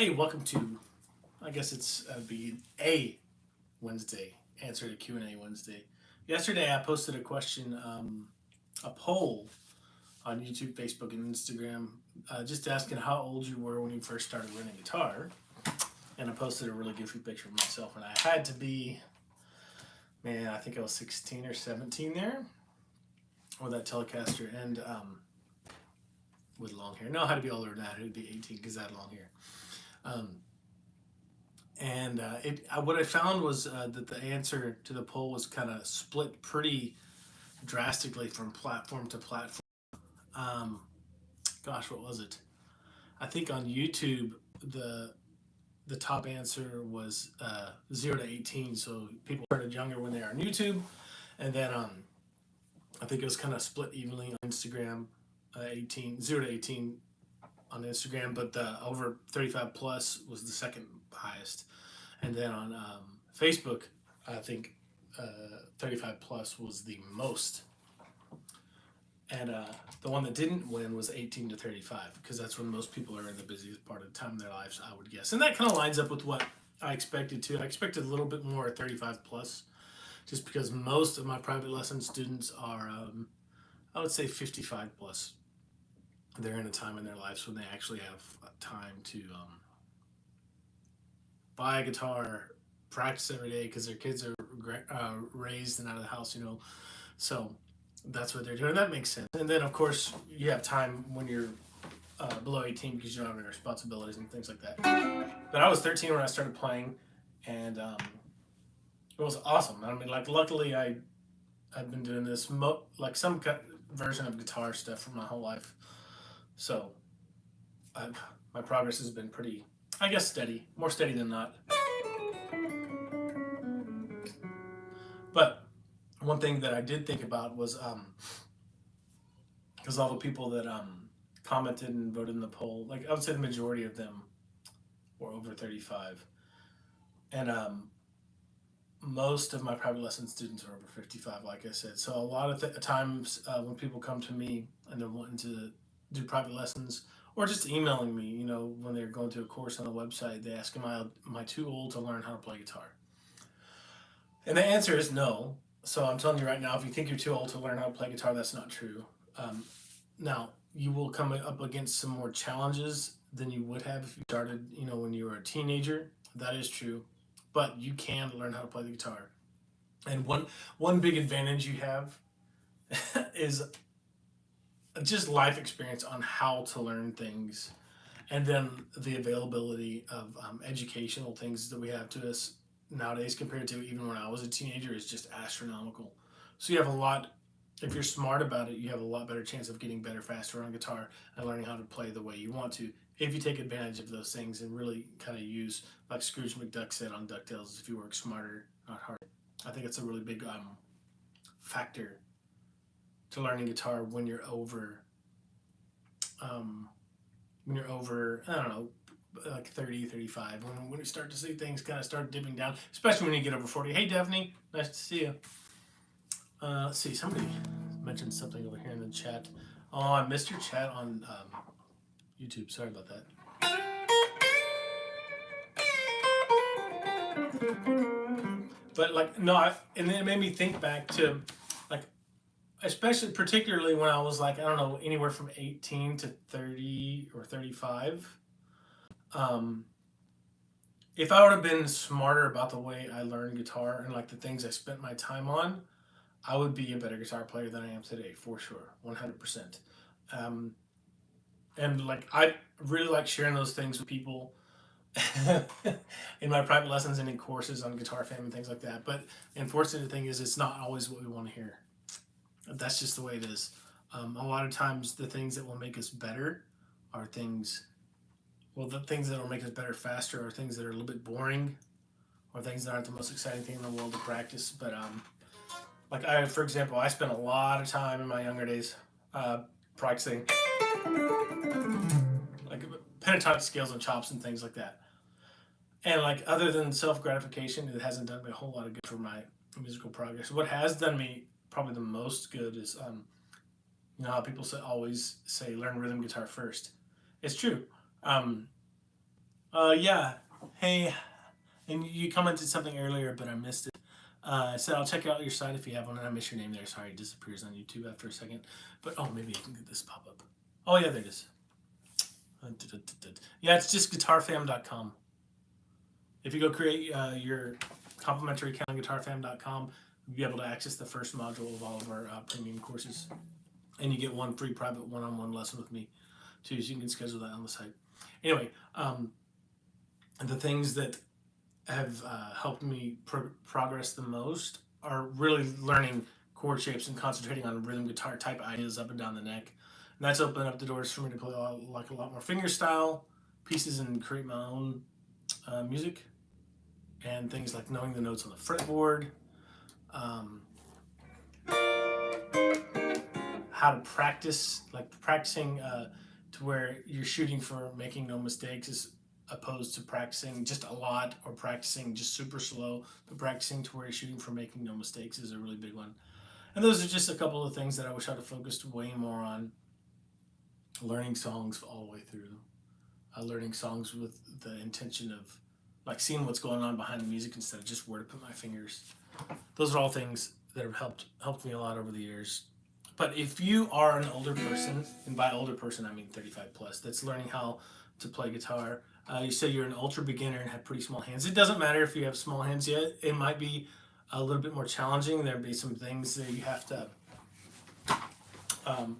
Hey, welcome to, I guess it's be a Wednesday, answer to Q&A Wednesday. Yesterday I posted a question, a poll on YouTube, Facebook, and Instagram, just asking how old you were when you first started learning guitar. And I posted a really goofy picture of myself when I had to be, man, I think I was 16 or 17 there, with that Telecaster, and with long hair. No, I had to be older than that. It would be 18 because I had long hair. What I found was that the answer to the poll was kind of split pretty drastically from platform to platform. Gosh, what was it? I think on YouTube the top answer was 0 to 18. So people started younger when they are on YouTube, and then I think it was kind of split evenly on Instagram, 0 to 18 on Instagram, but the over 35 plus was the second highest. And then on Facebook, I think 35 plus was the most. And the one that didn't win was 18 to 35, because that's when most people are in the busiest part of the time in their lives, I would guess. And that kind of lines up with what I expected too. I expected a little bit more 35 plus, just because most of my private lesson students are, I would say 55 plus. They're in a time in their lives when they actually have time to buy a guitar, practice every day because their kids are raised and out of the house, So that's what they're doing. That makes sense. And then, of course, you have time when you're below 18 because you don't have any responsibilities and things like that. But I was 13 when I started playing, and it was awesome. I mean, like, luckily I've been doing this, like some version of guitar stuff for my whole life. So my progress has been pretty, I guess, steady. More steady than not. But one thing that I did think about was, because all the people that commented and voted in the poll, like I would say the majority of them were over 35. And most of my private lesson students are over 55, like I said. So a lot of times when people come to me and they're wanting to do private lessons, or just emailing me, when they're going through a course on the website, they ask, am I too old to learn how to play guitar? And the answer is no. So I'm telling you right now, if you think you're too old to learn how to play guitar, that's not true. Now, you will come up against some more challenges than you would have if you started, when you were a teenager. That is true. But you can learn how to play the guitar. And one big advantage you have is just life experience on how to learn things, and then the availability of educational things that we have to us nowadays compared to even when I was a teenager is just astronomical. So you have a lot, if you're smart about it, you have a lot better chance of getting better faster on guitar and learning how to play the way you want to, if you take advantage of those things and really kind of use, like Scrooge McDuck said on DuckTales, if you work smarter, not harder. I think it's a really big factor to learning guitar when you're over, I don't know, like 30, 35, when you start to see things kind of start dipping down, especially when you get over 40. Hey, Daphne, nice to see you. Let's see, somebody mentioned something over here in the chat. Oh, I missed your chat on YouTube. Sorry about that. But and it made me think back to, especially particularly when I was I don't know, anywhere from 18 to 30 or 35. If I would have been smarter about the way I learned guitar and the things I spent my time on, I would be a better guitar player than I am today, for sure, 100%. And I really like sharing those things with people in my private lessons and in courses on Guitar Fam and things like that. But the unfortunate thing is, it's not always what we want to hear. That's just the way it is. A lot of times the things that will make us better are things that will make us better faster are things that are a little bit boring, or things that aren't the most exciting thing in the world to practice. But for example, I spent a lot of time in my younger days practicing pentatonic scales and chops and things like that. And other than self-gratification, it hasn't done me a whole lot of good for my musical progress. What has done me probably the most good is, how people always say learn rhythm guitar first. It's true. Yeah. Hey, and you commented something earlier, but I missed it. I said I'll check out your site if you have one, and I missed your name there. Sorry, it disappears on YouTube after a second. But oh, maybe I can get this pop up. Oh yeah, there it is. Yeah, it's just guitarfam.com. If you go create your complimentary account on guitarfam.com, you'll be able to access the first module of all of our premium courses, and you get one free private one-on-one lesson with me too, so you can schedule that on the site. Anyway, the things that have helped me progress the most are really learning chord shapes and concentrating on rhythm guitar type ideas up and down the neck. And that's opened up the doors for me to play a lot more fingerstyle pieces and create my own music, and things like knowing the notes on the fretboard, um, how to practice, like practicing to where you're shooting for making no mistakes as opposed to practicing just a lot or practicing just super slow, but practicing to where you're shooting for making no mistakes is a really big one. And those are just a couple of things that I wish I'd have focused way more on. Learning songs all the way through, learning songs with the intention of like seeing what's going on behind the music instead of just where to put my fingers. Those are all things that have helped me a lot over the years. But if you are an older person, and by older person I mean 35 plus, that's learning how to play guitar, you say you're an ultra beginner and have pretty small hands. It doesn't matter if you have small hands yet. It might be a little bit more challenging. There'd be some things that you have to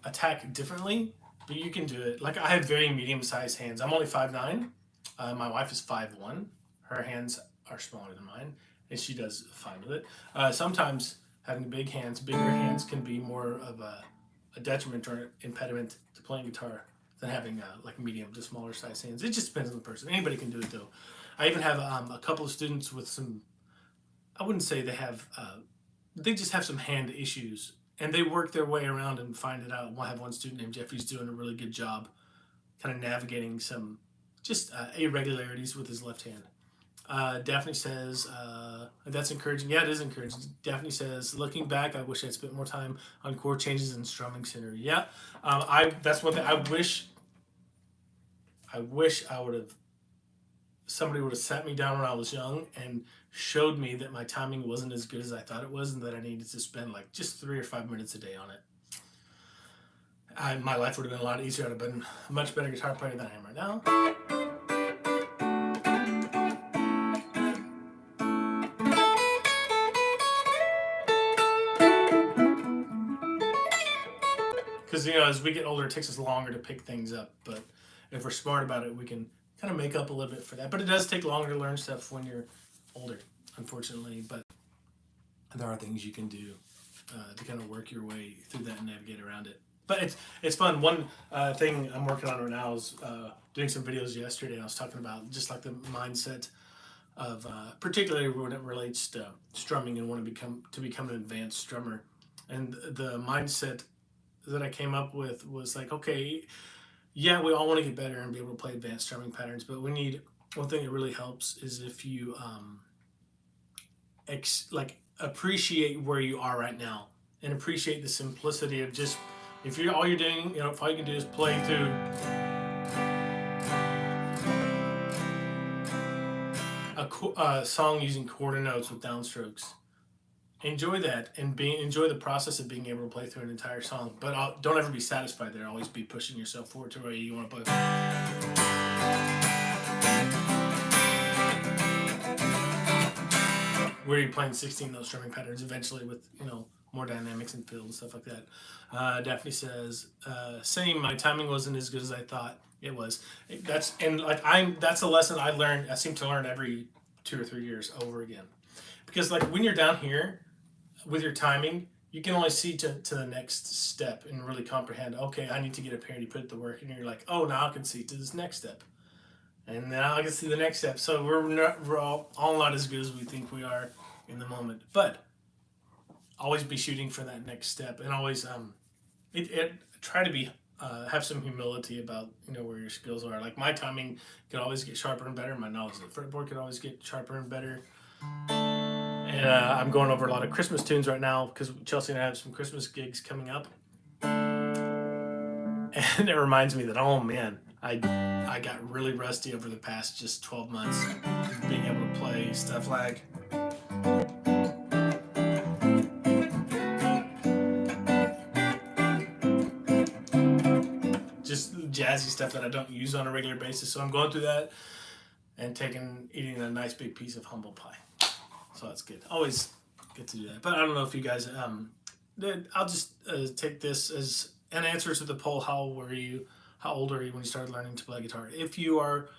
attack differently, but you can do it. Like I have very medium-sized hands. I'm only 5'9". My wife is 5'1". Her hands are smaller than mine, and she does fine with it. Sometimes having bigger hands can be more of a detriment or impediment to playing guitar than having like medium to smaller size hands. It just depends on the person. Anybody can do it though. I even have a couple of students with some, I wouldn't say they have, they just have some hand issues, and they work their way around and find it out. I have one student named Jeff who's doing a really good job kind of navigating some just irregularities with his left hand. Daphne says, that's encouraging. Yeah, it is encouraging. Daphne says, looking back, I wish I'd spent more time on chord changes and strumming center. Yeah, that's one thing I wish I would have, somebody would have sat me down when I was young and showed me that my timing wasn't as good as I thought it was, and that I needed to spend like just 3 or 5 minutes a day on it. My life would have been a lot easier. I'd have been a much better guitar player than I am right now. Because as we get older, it takes us longer to pick things up. But if we're smart about it, we can kind of make up a little bit for that. But it does take longer to learn stuff when you're older, unfortunately. But there are things you can do to kind of work your way through that and navigate around it. But it's fun. One thing I'm working on right now is doing some videos yesterday. And I was talking about just like the mindset of particularly when it relates to strumming and want to become an advanced strummer. And the mindset that I came up with was like, okay, yeah, we all want to get better and be able to play advanced strumming patterns, but we need, one thing that really helps is if you appreciate where you are right now and appreciate the simplicity of just, if you're all you're doing, if all you can do is play through a song using quarter notes with downstrokes, enjoy that and enjoy the process of being able to play through an entire song. But don't ever be satisfied there. Always be pushing yourself forward to where you want to play. Where you're playing 16 note strumming patterns eventually with more dynamics and fills and stuff like that. Daphne says, same. My timing wasn't as good as I thought it was. That's a lesson I learned. I seem to learn every 2 or 3 years over again, because like when you're down here with your timing, you can only see to the next step and really comprehend, okay, I need to get up here, and you put the work, and you're like, oh, now I can see to this next step, and now I can see the next step. So we're all not as good as we think we are in the moment, but always be shooting for that next step, and always try to be have some humility about where your skills are. Like my timing could always get sharper and better. My knowledge of the fretboard could always get sharper and better. And I'm going over a lot of Christmas tunes right now because Chelsea and I have some Christmas gigs coming up. And it reminds me that, oh man, I got really rusty over the past just 12 months being able to play stuff like just jazzy stuff that I don't use on a regular basis. So I'm going through that and eating a nice big piece of humble pie. So that's good. Always good to do that. But I don't know if you guys, I'll just take this as an answer to the poll. How old are you when you started learning to play guitar? If you are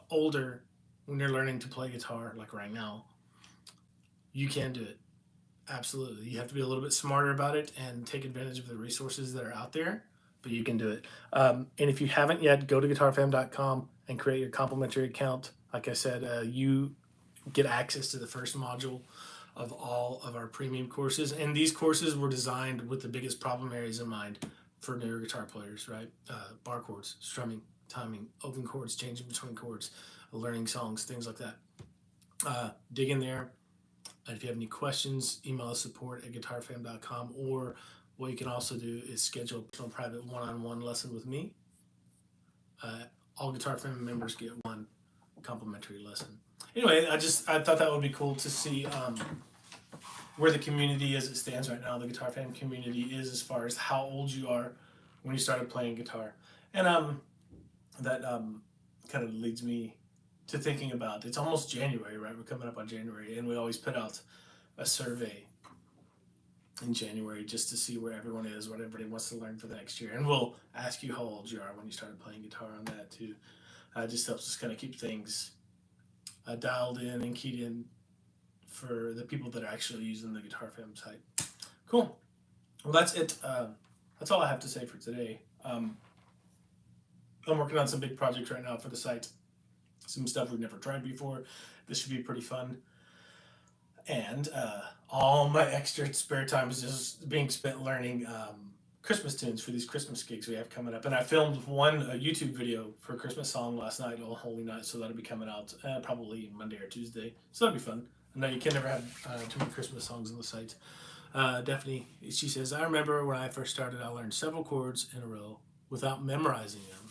older when you're learning to play guitar, like right now, you can do it. Absolutely. You have to be a little bit smarter about it and take advantage of the resources that are out there, but you can do it. And if you haven't yet, go to guitarfam.com and create your complimentary account. Like I said, you get access to the first module of all of our premium courses. And these courses were designed with the biggest problem areas in mind for newer guitar players, right? Bar chords, strumming, timing, open chords, changing between chords, learning songs, things like that. Dig in there. And if you have any questions, email us support@guitarfam.com, or what you can also do is schedule a personal private one-on-one lesson with me. All Guitar Fam members get one complimentary lesson. Anyway, I thought that would be cool to see where the community as it stands right now. The Guitar Fam community is as far as how old you are when you started playing guitar, and that kind of leads me to thinking about, it's almost January, right? We're coming up on January, and we always put out a survey in January just to see where everyone is, what everybody wants to learn for the next year. And we'll ask you how old you are when you started playing guitar on that too. It just helps us kind of keep things dialed in and keyed in for the people that are actually using the Guitar Fam site. Cool. Well, that's it. That's all I have to say for today. I'm working on some big projects right now for the site. Some stuff we've never tried before. This should be pretty fun. And all my extra spare time is just being spent learning Christmas tunes for these Christmas gigs we have coming up. And I filmed a YouTube video for a Christmas song last night, Oh Holy Night, so that'll be coming out probably Monday or Tuesday. So that'll be fun. I know you can never have too many Christmas songs on the site. Daphne, she says, I remember when I first started, I learned several chords in a row without memorizing them.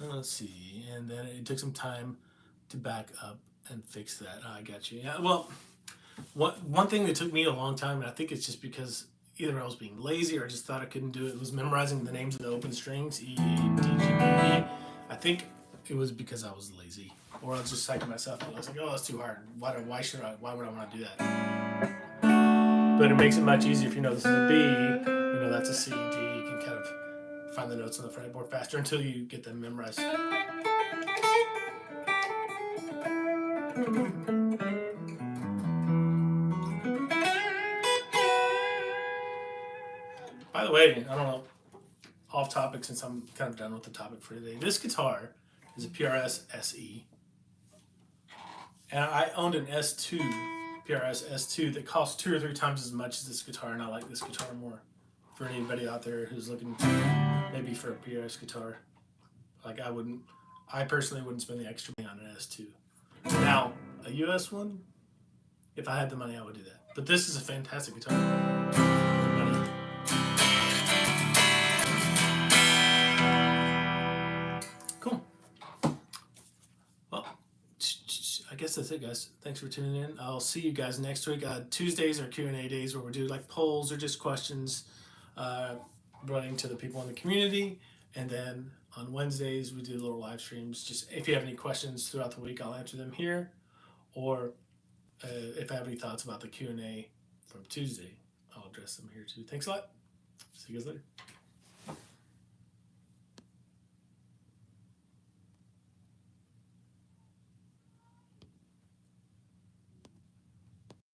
Let's see, and then it took some time to back up and fix that. I got you. Yeah, well, one thing that took me a long time, and I think it's just because either I was being lazy or I just thought I couldn't do it, was memorizing the names of the open strings, E, D, G, B, E. I think it was because I was lazy, or I was just psyching myself out. I was like, oh, that's too hard. Why would I want to do that? But it makes it much easier if you know this is a B, you know that's a C, D. You can kind of find the notes on the fretboard faster until you get them memorized. By the way, I don't know, off topic since I'm kind of done with the topic for today. This guitar is a PRS SE. And I owned an S2, PRS S2, that cost 2 or 3 times as much as this guitar, and I like this guitar more. For anybody out there who's looking maybe for a PRS guitar, like I personally wouldn't spend the extra money on an S2. Now, a US one, if I had the money, I would do that. But this is a fantastic guitar. Cool. Well, I guess that's it, guys. Thanks for tuning in. I'll see you guys next week. Tuesdays are Q&A days where we do like polls or just questions running to the people in the community. And then on Wednesdays, we do little live streams. Just if you have any questions throughout the week, I'll answer them here. Or if I have any thoughts about the Q&A from Tuesday, I'll address them here too. Thanks a lot. See you guys later.